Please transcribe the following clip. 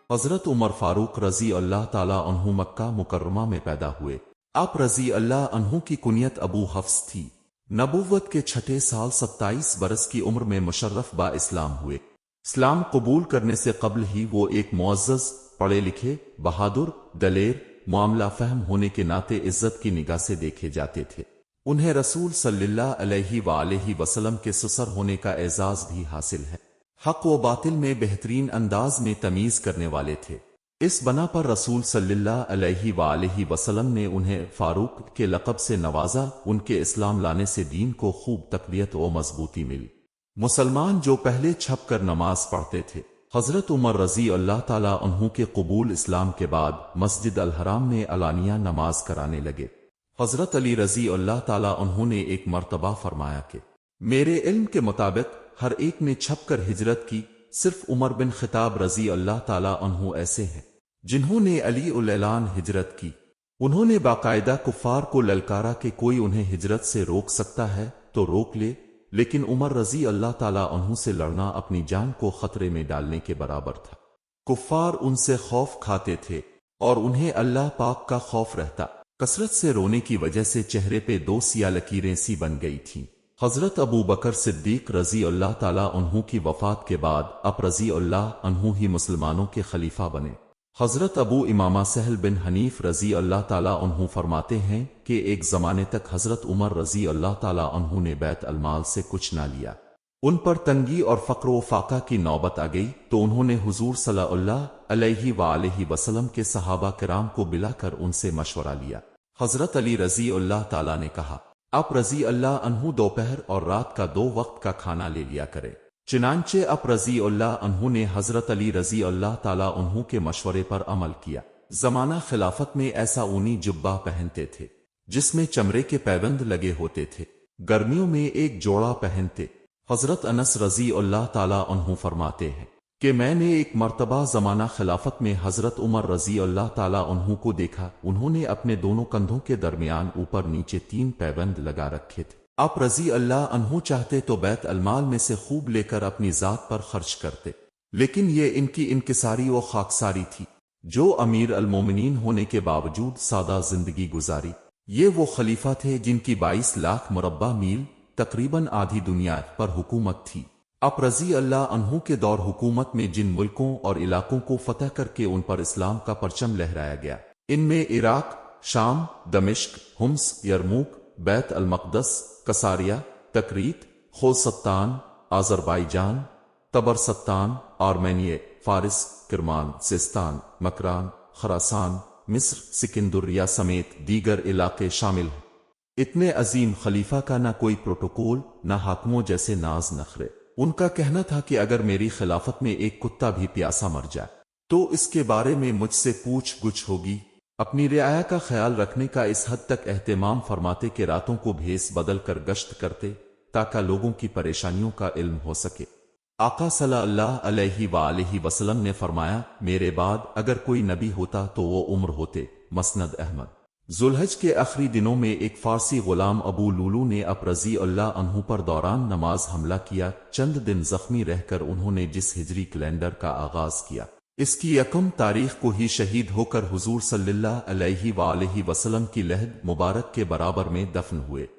حضرت عمر فاروق رضی اللہ تعالیٰ عنہ مکہ مکرمہ میں پیدا ہوئے۔ آپ رضی اللہ عنہ کی کنیت ابو حفص تھی۔ نبوت کے چھٹے سال 27 برس کی عمر میں مشرف با اسلام ہوئے۔ اسلام قبول کرنے سے قبل ہی وہ ایک معزز، پڑھے لکھے، بہادر، دلیر، معاملہ فہم ہونے کے ناطے عزت کی نگاہ سے دیکھے جاتے تھے۔ انہیں رسول صلی اللہ علیہ وآلہ وسلم کے سسر ہونے کا اعزاز بھی حاصل ہے۔ حق و باطل میں بہترین انداز میں تمیز کرنے والے تھے۔ اس بنا پر رسول صلی اللہ علیہ وآلہ وسلم نے انہیں فاروق کے لقب سے نوازا۔ ان کے اسلام لانے سے دین کو خوب تقویت و مضبوطی ملی۔ مسلمان جو پہلے چھپ کر نماز پڑھتے تھے، حضرت عمر رضی اللہ تعالیٰ عنہ کے قبول اسلام کے بعد مسجد الحرام میں علانیہ نماز کرانے لگے۔ حضرت علی رضی اللہ تعالیٰ عنہ نے ایک مرتبہ فرمایا کہ میرے علم کے مطابق ہر ایک نے چھپ کر ہجرت کی، صرف عمر بن خطاب رضی اللہ تعالیٰ عنہ ایسے ہیں جنہوں نے علی الاعلان ہجرت کی۔ انہوں نے باقاعدہ کفار کو للکارا کہ کوئی انہیں ہجرت سے روک سکتا ہے تو روک لے، لیکن عمر رضی اللہ تعالیٰ عنہ سے لڑنا اپنی جان کو خطرے میں ڈالنے کے برابر تھا۔ کفار ان سے خوف کھاتے تھے اور انہیں اللہ پاک کا خوف رہتا۔ کثرت سے رونے کی وجہ سے چہرے پہ دو سیاہ لکیریں سی بن گئی تھیں۔ حضرت ابو بکر صدیق رضی اللہ تعالیٰ عنہ کی وفات کے بعد آپ رضی اللہ عنہ ہی مسلمانوں کے خلیفہ بنے۔ حضرت ابو امامہ سہل بن حنیف رضی اللہ تعالیٰ عنہ فرماتے ہیں کہ ایک زمانے تک حضرت عمر رضی اللہ تعالیٰ عنہ نے بیت المال سے کچھ نہ لیا۔ ان پر تنگی اور فقر و فاقہ کی نوبت آ گئی تو انہوں نے حضور صلی اللہ علیہ وآلہ وسلم کے صحابہ کرام کو بلا کر ان سے مشورہ لیا۔ حضرت علی رضی اللہ تعالیٰ نے کہا، آپ رضی اللہ عنہ دوپہر اور رات کا 2 وقت کا کھانا لے لیا کرے۔ چنانچہ آپ رضی اللہ عنہ نے حضرت علی رضی اللہ تعالیٰ عنہ کے مشورے پر عمل کیا۔ زمانہ خلافت میں ایسا اونی جبہ پہنتے تھے جس میں چمڑے کے پیوند لگے ہوتے تھے، گرمیوں میں ایک جوڑا پہنتے۔ حضرت انس رضی اللہ تعالیٰ عنہ فرماتے ہیں کہ میں نے ایک مرتبہ زمانہ خلافت میں حضرت عمر رضی اللہ تعالیٰ عنہ کو دیکھا، انہوں نے اپنے دونوں کندھوں کے درمیان اوپر نیچے 3 پیوند لگا رکھے تھے۔ آپ رضی اللہ عنہ چاہتے تو بیت المال میں سے خوب لے کر اپنی ذات پر خرچ کرتے، لیکن یہ ان کی انکساری و خاکساری تھی۔ جو امیر المومنین ہونے کے باوجود سادہ زندگی گزاری، یہ وہ خلیفہ تھے جن کی 22 لاکھ مربع میل تقریباً آدھی دنیا پر حکومت تھی۔ آپ رضی اللہ عنہ کے دور حکومت میں جن ملکوں اور علاقوں کو فتح کر کے ان پر اسلام کا پرچم لہرایا گیا، ان میں عراق، شام، دمشق، حمص، یرموک، بیت المقدس، کساریہ، تکریت، خوزستان، آذربائیجان، طبرستان، آرمینیہ، فارس، کرمان، سیستان، مکران، خراسان، مصر، سکندریہ سمیت دیگر علاقے شامل ہیں۔ اتنے عظیم خلیفہ کا نہ کوئی پروٹوکول، نہ حاکموں جیسے ناز نخرے۔ ان کا کہنا تھا کہ اگر میری خلافت میں ایک کتا بھی پیاسا مر جائے تو اس کے بارے میں مجھ سے پوچھ گچھ ہوگی۔ اپنی رعایا کا خیال رکھنے کا اس حد تک اہتمام فرماتے کہ راتوں کو بھیس بدل کر گشت کرتے تاکہ لوگوں کی پریشانیوں کا علم ہو سکے۔ آقا صلی اللہ علیہ وآلہ وسلم نے فرمایا، میرے بعد اگر کوئی نبی ہوتا تو وہ عمر ہوتے۔ مسند احمد۔ ذوالحج کے آخری دنوں میں ایک فارسی غلام ابو لولو نے آپ رضی اللہ عنہ پر دوران نماز حملہ کیا۔ چند دن زخمی رہ کر انہوں نے جس ہجری کیلنڈر کا آغاز کیا، اس کی 1 تاریخ کو ہی شہید ہو کر حضور صلی اللہ علیہ وآلہ وسلم کی لحد مبارک کے برابر میں دفن ہوئے۔